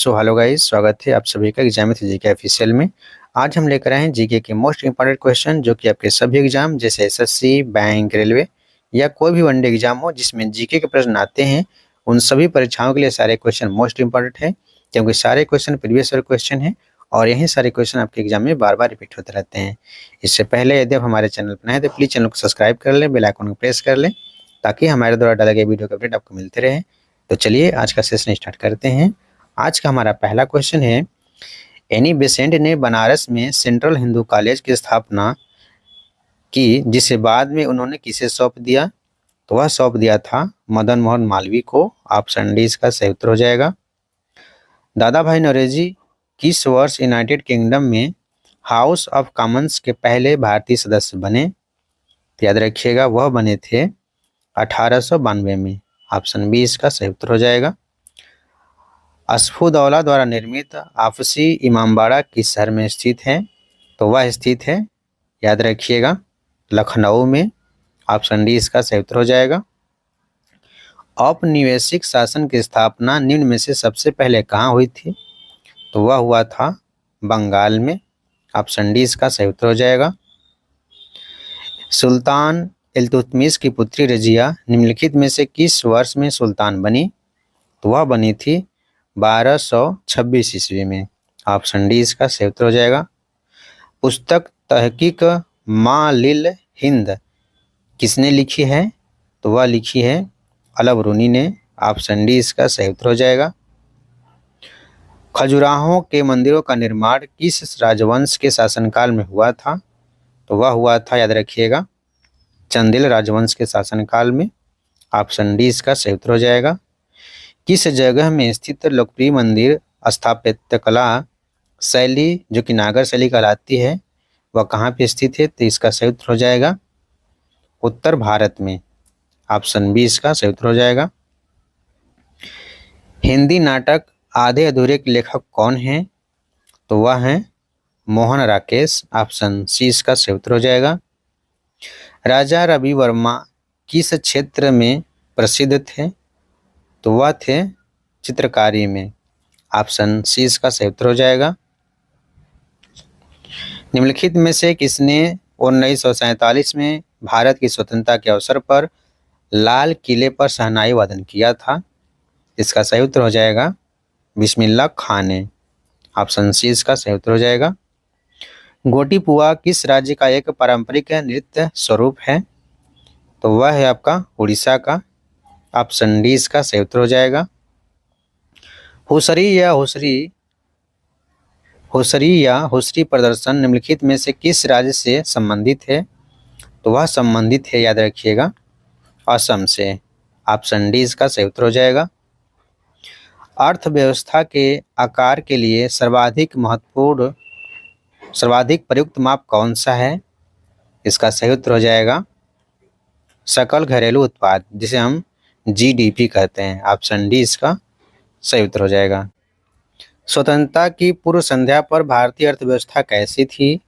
So hello guys, स्वागत है आप सभी का एग्जाम विथ जीके ऑफिशियल में। आज हम लेकर आए हैं जीके के मोस्ट इंपॉर्टेंट क्वेश्चन जो कि आपके सभी एग्जाम जैसे एसएससी, बैंक, रेलवे या कोई भी वनडे एग्जाम हो जिसमें जीके के प्रश्न आते हैं, उन सभी परीक्षाओं के लिए सारे क्वेश्चन मोस्ट इंपॉर्टेंट है, क्योंकि सारे क्वेश्चन प्रीवियस ईयर क्वेश्चन है और यही सारे क्वेश्चन आपके एग्जाम में बार बार रिपीट होते रहते हैं। इससे पहले यदि आप हमारे चैनल पर नए हैं तो प्लीज़ चैनल को सब्सक्राइब कर लें, बेल आइकन को प्रेस कर लें ताकि हमारे द्वारा डाले गए वीडियो के अपडेट आपको मिलते रहे। तो चलिए आज का सेशन स्टार्ट करते हैं। आज का हमारा पहला क्वेश्चन है, एनी बेसेंट ने बनारस में सेंट्रल हिंदू कॉलेज की स्थापना की, जिसे बाद में उन्होंने किसे सौंप दिया? तो वह सौंप दिया था मदन मोहन मालवीय को। ऑप्शन डी इसका सही उत्तर हो जाएगा। दादा भाई नौरोजी किस वर्ष यूनाइटेड किंगडम में हाउस ऑफ कॉमन्स के पहले भारतीय सदस्य बने? तो याद रखिएगा वह बने थे 1892 में। ऑप्शन बी इसका सही उत्तर हो जाएगा। असफुद्दौला द्वारा निर्मित आपसी इमामबाड़ा किस शहर में स्थित है? तो वह स्थित है, याद रखिएगा, लखनऊ में। ऑप्शन डी इसका सही उत्तर हो जाएगा। औपनिवेशिक शासन की स्थापना निम्न में से सबसे पहले कहाँ हुई थी? तो वह हुआ था बंगाल में। ऑप्शन डी इसका सही उत्तर हो जाएगा। सुल्तान इल्तुतमिश की पुत्री रजिया निम्नलिखित में से किस वर्ष में सुल्तान बनी? तो वह बनी थी 1226 ईस्वी में। ऑप्शन डी इसका सही उत्तर हो जाएगा। पुस्तक तहकीक माँ लिल हिंद किसने लिखी है? तो वह लिखी है अलबरूनी ने। ऑप्शन डी इसका सही उत्तर हो जाएगा। खजुराहो के मंदिरों का निर्माण किस राजवंश के शासनकाल में हुआ था? तो वह हुआ था, याद रखिएगा, चंदेल राजवंश के शासनकाल में। ऑप्शन डी इसका सही उत्तर हो जाएगा। किस जगह में स्थित लोकप्रिय मंदिर स्थापत्य कला शैली जो कि नागर शैली कहलाती है वह कहाँ पे स्थित है? तो इसका सही उत्तर हो जाएगा उत्तर भारत में। ऑप्शन बी इसका सही उत्तर हो जाएगा। हिंदी नाटक आधे अधूरे के लेखक कौन हैं? तो वह हैं मोहन राकेश। ऑप्शन सी इसका सही उत्तर हो जाएगा। राजा रवि वर्मा किस क्षेत्र में प्रसिद्ध थे? तो वह थे चित्रकारी में। ऑप्शन सी इसका सही उत्तर हो जाएगा। निम्नलिखित में से किसने 1947 में भारत की स्वतंत्रता के अवसर पर लाल किले पर शहनाई वादन किया था? इसका सही उत्तर हो जाएगा बिस्मिल्लाह खान ने। ऑप्शन सी इसका सही उत्तर हो जाएगा। गोटीपुआ किस राज्य का एक पारंपरिक नृत्य स्वरूप है? तो वह है आपका उड़ीसा का। ऑप्शन डी इसका सही उत्तर हो जाएगा। हुसरी या हुसरी प्रदर्शन निम्नलिखित में से किस राज्य से संबंधित है? तो वह संबंधित है, याद रखिएगा, असम से। ऑप्शन डी इसका सही उत्तर हो जाएगा। अर्थव्यवस्था के आकार के लिए सर्वाधिक प्रयुक्त माप कौन सा है? इसका सही उत्तर हो जाएगा सकल घरेलू उत्पाद, जिसे हम जीडीपी कहते हैं। ऑप्शन डी इसका सही उत्तर हो जाएगा। स्वतंत्रता की पूर्व संध्या पर भारतीय अर्थव्यवस्था कैसी थी?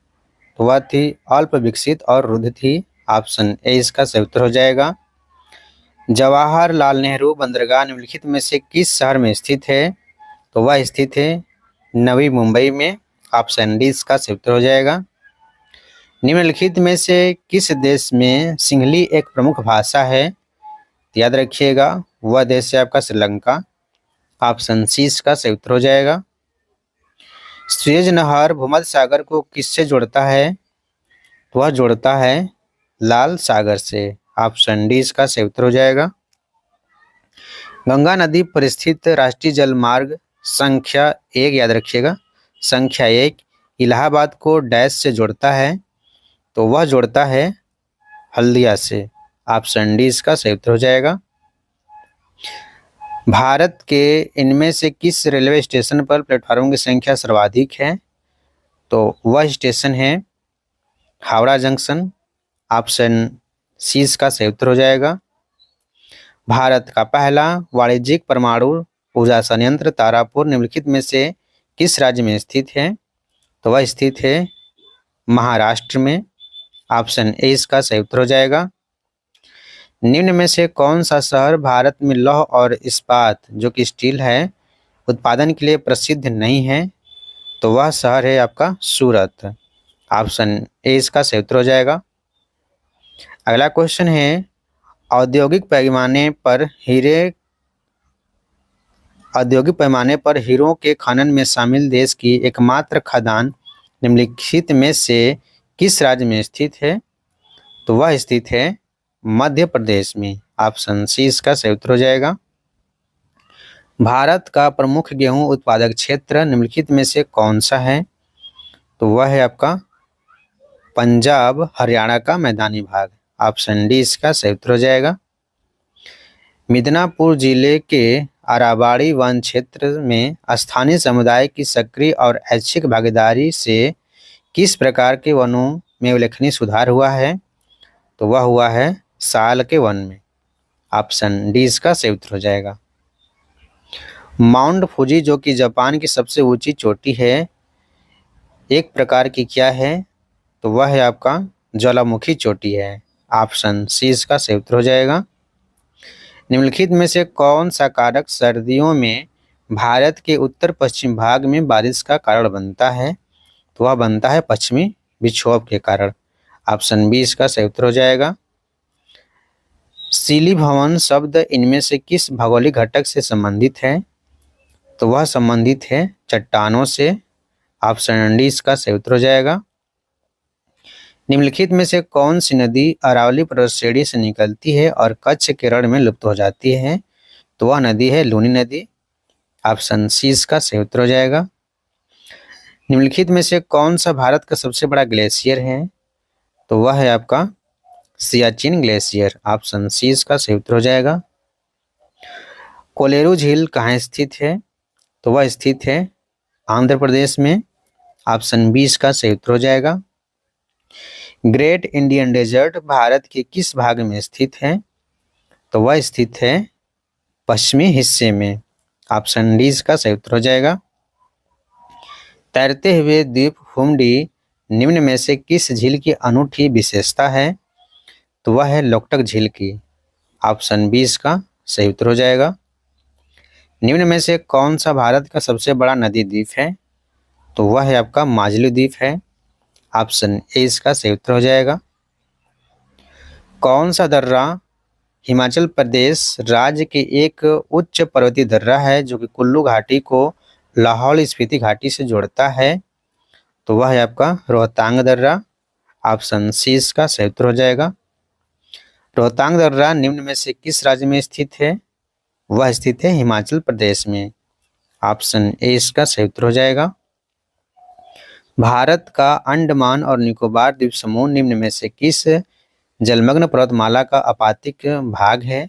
तो वह थी अल्प विकसित और रुद्ध थी। ऑप्शन ए इसका सही उत्तर हो जाएगा। जवाहरलाल नेहरू बंदरगाह निम्नलिखित में से किस शहर में स्थित है? तो वह स्थित है नवी मुंबई में। ऑप्शन डी इसका सही उत्तर हो जाएगा। निम्नलिखित में से किस देश में सिंहली एक प्रमुख भाषा है? याद रखिएगा वह देश है आपका श्रीलंका। ऑप्शन सी इसका सही उत्तर हो जाएगा। सुएज नहर भूमध्य सागर को किससे जोड़ता है? तो वह जोड़ता है लाल सागर से। ऑप्शन डी इसका सही उत्तर हो जाएगा। गंगा नदी पर स्थित राष्ट्रीय जल मार्ग संख्या 1, याद रखिएगा, संख्या 1 इलाहाबाद को डैश से जोड़ता है? तो वह जोड़ता है हल्दिया से। ऑप्शन डी इसका सही उत्तर हो जाएगा। भारत के इनमें से किस रेलवे स्टेशन पर प्लेटफार्मों की संख्या सर्वाधिक है? तो वह स्टेशन है हावड़ा जंक्शन। ऑप्शन सी इसका सही उत्तर हो जाएगा। भारत का पहला वाणिज्यिक परमाणु ऊर्जा संयंत्र तारापुर निम्नलिखित में से किस राज्य में स्थित है? तो वह स्थित है महाराष्ट्र में। ऑप्शन ए इसका सही उत्तर हो जाएगा। निम्न में से कौन सा शहर भारत में लौह और इस्पात जो कि स्टील है उत्पादन के लिए प्रसिद्ध नहीं है, तो वह शहर है आपका सूरत। ऑप्शन ए इसका सही उत्तर हो जाएगा। अगला क्वेश्चन है, औद्योगिक पैमाने पर हीरे औद्योगिक पैमाने पर हीरों के खनन में शामिल देश की एकमात्र खदान निम्नलिखित में से किस राज्य में स्थित है? तो वह स्थित है मध्य प्रदेश में। ऑप्शन सी इसका सही उत्तर हो जाएगा। भारत का प्रमुख गेहूं उत्पादक क्षेत्र निम्नलिखित में से कौन सा है? तो वह है आपका पंजाब हरियाणा का मैदानी भाग। ऑप्शन डी इसका सही उत्तर हो जाएगा। मिदनापुर जिले के अराबाड़ी वन क्षेत्र में स्थानीय समुदाय की सक्रिय और ऐच्छिक भागीदारी से किस प्रकार के वनों में उल्लेखनीय सुधार हुआ है? तो वह हुआ है साल के वन में। ऑप्शन डी इसका सही उत्तर हो जाएगा। माउंट फुजी जो कि जापान की सबसे ऊंची चोटी है, एक प्रकार की क्या है? तो वह है आपका ज्वालामुखी चोटी है। ऑप्शन सी इसका सही उत्तर हो जाएगा। निम्नलिखित में से कौन सा कारक सर्दियों में भारत के उत्तर पश्चिम भाग में बारिश का कारण बनता है? तो वह बनता है पश्चिमी विक्षोभ के कारण। ऑप्शन बी इसका सही उत्तर हो जाएगा। शिलीभवन शब्द इनमें से किस भौगोलिक घटक से संबंधित है? तो वह संबंधित है चट्टानों से। ऑप्शन डी इसका सही उत्तर हो जाएगा। निम्नलिखित में से कौन सी नदी अरावली पर्वत श्रेणी से निकलती है और कच्छ के रण में लुप्त हो जाती है? तो वह नदी है लूनी नदी। ऑप्शन सी इसका सही उत्तर हो जाएगा। निम्नलिखित में से कौन सा भारत का सबसे बड़ा ग्लेशियर है? तो वह है आपका सियाचिन ग्लेशियर। ऑप्शन सी इसका सही उत्तर हो जाएगा। कोलेरू झील कहाँ स्थित है? तो वह स्थित है आंध्र प्रदेश में। ऑप्शन बी इसका सही उत्तर हो जाएगा। ग्रेट इंडियन डेजर्ट भारत के किस भाग में स्थित है? तो वह स्थित है पश्चिमी हिस्से में। ऑप्शन डी इसका सही उत्तर हो जाएगा। तैरते हुए द्वीप हुमडी निम्न में से किस झील की अनूठी विशेषता है? तो वह है लोकटक झील की। ऑप्शन बी इसका सही उत्तर हो जाएगा। निम्न में से कौन सा भारत का सबसे बड़ा नदी द्वीप है? तो वह है आपका माजुली द्वीप है। ऑप्शन ए इसका सही उत्तर हो जाएगा। कौन सा दर्रा हिमाचल प्रदेश राज्य के एक उच्च पर्वतीय दर्रा है जो कि कुल्लू घाटी को लाहौल स्पीति घाटी से जोड़ता है? तो वह है आपका रोहतांग दर्रा। ऑप्शन सी इसका सही उत्तर हो जाएगा। रोहतांग दर्रा निम्न में से किस राज्य में स्थित है? वह स्थित है हिमाचल प्रदेश में। ऑप्शन ए इसका सही उत्तर हो जाएगा। भारत का अंडमान और निकोबार द्वीप समूह निम्न में से किस जलमग्न पर्वतमाला का आपातिक भाग है?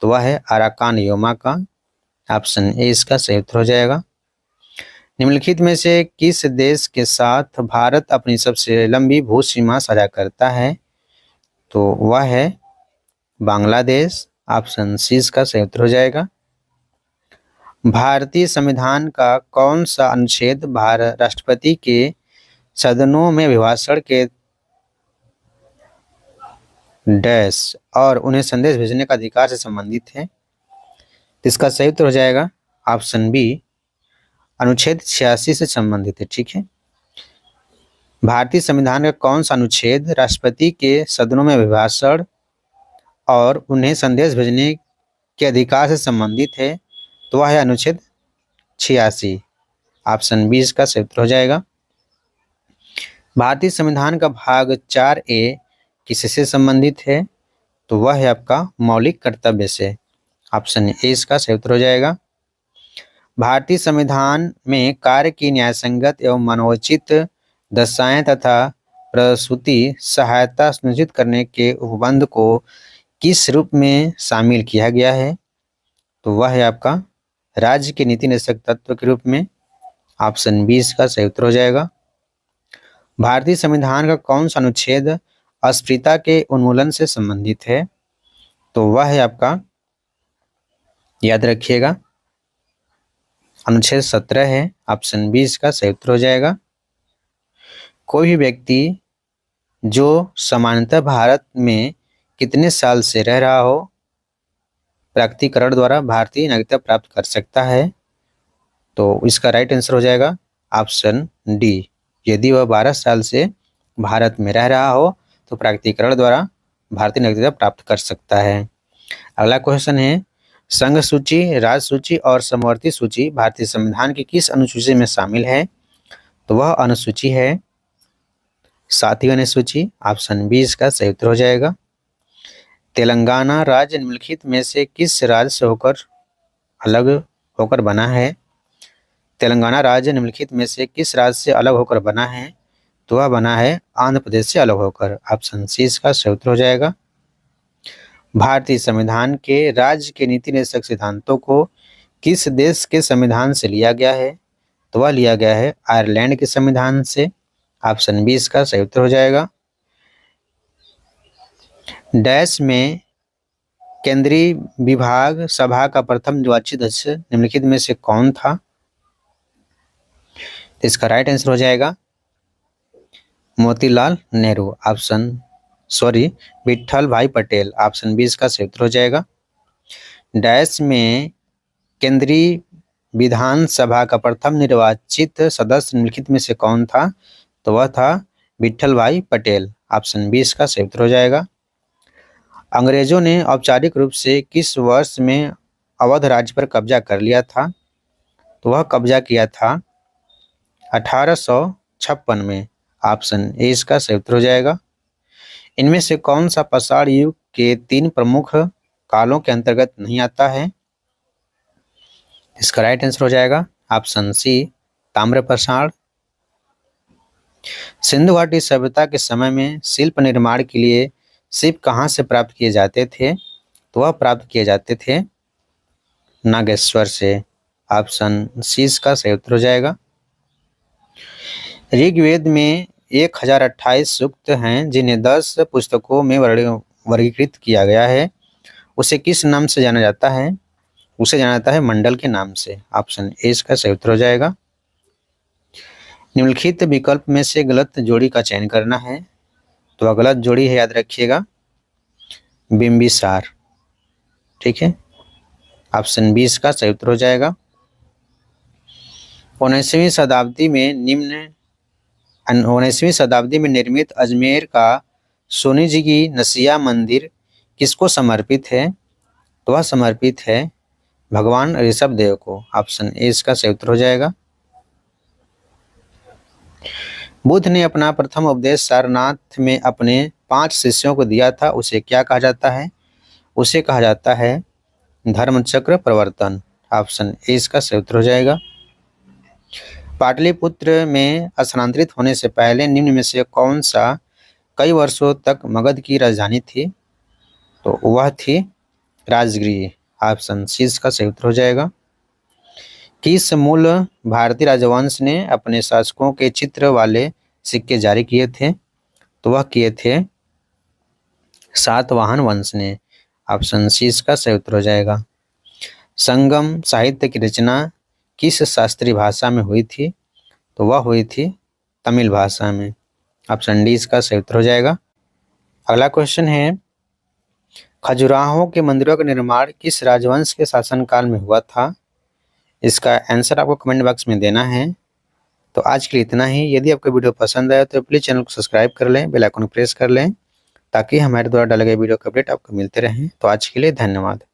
तो वह है अराकान योमा का। ऑप्शन ए इसका सही उत्तर हो जाएगा। निम्नलिखित में से किस देश के साथ भारत अपनी सबसे लंबी भू सीमा साझा करता है? तो वह है बांग्लादेश। ऑप्शन सी इसका सही उत्तर हो जाएगा। भारतीय संविधान का कौन सा अनुच्छेद राष्ट्रपति के सदनों में अभिभाषण के डैश और उन्हें संदेश भेजने का अधिकार से संबंधित है? तो इसका सही उत्तर हो जाएगा ऑप्शन बी, अनुच्छेद 86 से संबंधित है। ठीक है, भारतीय संविधान का कौन सा अनुच्छेद राष्ट्रपति के सदनों में अभिभाषण और उन्हें संदेश भेजने के अधिकार से संबंधित है? तो वह है अनुच्छेद 86। ऑप्शन बी इसका सही उत्तर हो जाएगा। भारतीय संविधान का भाग 4A किससे संबंधित है? तो वह है आपका मौलिक कर्तव्य से। ऑप्शन ए इसका सही उत्तर हो जाएगा। भारतीय संविधान में कार्य की न्यायसंगत एवं मनोचित दशाएं तथा प्रसूति सहायता सुनिश्चित करने के उपबंध को किस रूप में शामिल किया गया है? तो वह है आपका राज्य के नीति निर्देशक तत्व के रूप में। ऑप्शन बी इसका सही उत्तर हो जाएगा। भारतीय संविधान का कौन सा अनुच्छेद अस्पृश्यता के उन्मूलन से संबंधित है? तो वह है आपका, याद रखिएगा, अनुच्छेद 17 है। ऑप्शन बी इसका सही उत्तर हो जाएगा। कोई भी व्यक्ति जो सामान्यतः भारत में कितने साल से रह रहा हो, प्रकटीकरण द्वारा भारतीय नागरिकता प्राप्त कर सकता है? तो इसका राइट आंसर हो जाएगा ऑप्शन डी। यदि वह 12 साल से भारत में रह रहा हो तो प्राधिकरण द्वारा भारतीय नागरिकता प्राप्त कर सकता है। अगला क्वेश्चन है, संघ सूची, राज्य सूची और समवर्ती सूची भारतीय संविधान की किस अनुसूची में शामिल है? तो वह अनुसूची है 7वीं अनुसूची। ऑप्शन बी इसका सही उत्तर हो जाएगा। तेलंगाना राज्य निम्नलिखित में से किस राज्य से अलग होकर बना है? तेलंगाना राज्य निम्नलिखित में से किस राज्य से अलग होकर बना है? तो वह बना है आंध्र प्रदेश से अलग होकर। ऑप्शन सी इसका सही उत्तर हो जाएगा। भारतीय संविधान के राज्य के नीति निर्देशक सिद्धांतों को किस देश के संविधान से लिया गया है? तो वह लिया गया है आयरलैंड के संविधान से। ऑप्शन बी इसका सही उत्तर हो जाएगा। डैश में केंद्रीय विभाग सभा का प्रथम निर्वाचित अध्यक्ष निम्नलिखित में से कौन था? इसका राइट आंसर हो जाएगा मोतीलाल नेहरू। विट्ठल भाई पटेल। ऑप्शन बी इसका सही उत्तर हो जाएगा। डैश में केंद्रीय विधानसभा का प्रथम निर्वाचित सदस्य निम्नलिखित में से कौन था? तो वह था विट्ठल भाई पटेल। ऑप्शन बी इसका सही उत्तर हो जाएगा। अंग्रेजों ने औपचारिक रूप से किस वर्ष में अवध राज्य पर कब्जा कर लिया था? तो वह कब्जा किया था 1856 में। ऑप्शन ए इसका सही उत्तर हो जाएगा। इनमें से कौन सा पाषाण युग के 3 प्रमुख कालों के अंतर्गत नहीं आता है? इसका राइट आंसर हो जाएगा ऑप्शन सी ताम्र पाषाण। सिंधु घाटी सभ्यता के समय में शिल्प निर्माण के लिए शिप कहाँ से प्राप्त किए जाते थे? तो वह प्राप्त किए जाते थे नागेश्वर से। ऑप्शन सी इसका सही उत्तर हो जाएगा। ऋग्वेद में 1028 सूक्त हैं जिन्हें 10 पुस्तकों में वर्गीकृत किया गया है। उसे किस नाम से जाना जाता है? उसे जाना जाता है मंडल के नाम से। ऑप्शन ए इसका सही उत्तर हो जाएगा। निम्नलिखित विकल्प में से गलत जोड़ी का चयन करना है। तो गलत जोड़ी है, याद रखिएगा, बिंबिसार। ठीक है, ऑप्शन बी इसका सही उत्तर हो जाएगा। 19वीं शताब्दी में निर्मित अजमेर का सोनी जी की नसिया मंदिर किसको समर्पित है? तो वह समर्पित है भगवान ऋषभ देव को। ऑप्शन ए इसका सही उत्तर हो जाएगा। बुद्ध ने अपना प्रथम उपदेश सारनाथ में अपने 5 शिष्यों को दिया था, उसे क्या कहा जाता है? उसे कहा जाता है धर्मचक्र प्रवर्तन। ऑप्शन ए इसका सही उत्तर हो जाएगा। पाटलिपुत्र में स्थानांतरित होने से पहले निम्न में से कौन सा कई वर्षों तक मगध की राजधानी थी? तो वह थी राजगृह। ऑप्शन सी इसका सही उत्तर हो जाएगा। किस मूल भारतीय राजवंश ने अपने शासकों के चित्र वाले सिक्के जारी किए थे? तो वह किए थे सातवाहन वंश ने। ऑप्शन सी इसका सही उत्तर हो जाएगा। संगम साहित्य की रचना किस शास्त्रीय भाषा में हुई थी? तो वह हुई थी तमिल भाषा में। ऑप्शन डी इसका सही उत्तर हो जाएगा। अगला क्वेश्चन है, खजुराहो के मंदिरों का निर्माण किस राजवंश के शासनकाल में हुआ था? इसका आंसर आपको कमेंट बॉक्स में देना है। तो आज के लिए इतना ही। यदि आपको वीडियो पसंद आया तो प्लीज़ चैनल को सब्सक्राइब कर लें, बेल आइकन प्रेस कर लें ताकि हमारे द्वारा डाले गए वीडियो के अपडेट आपको मिलते रहें। तो आज के लिए धन्यवाद।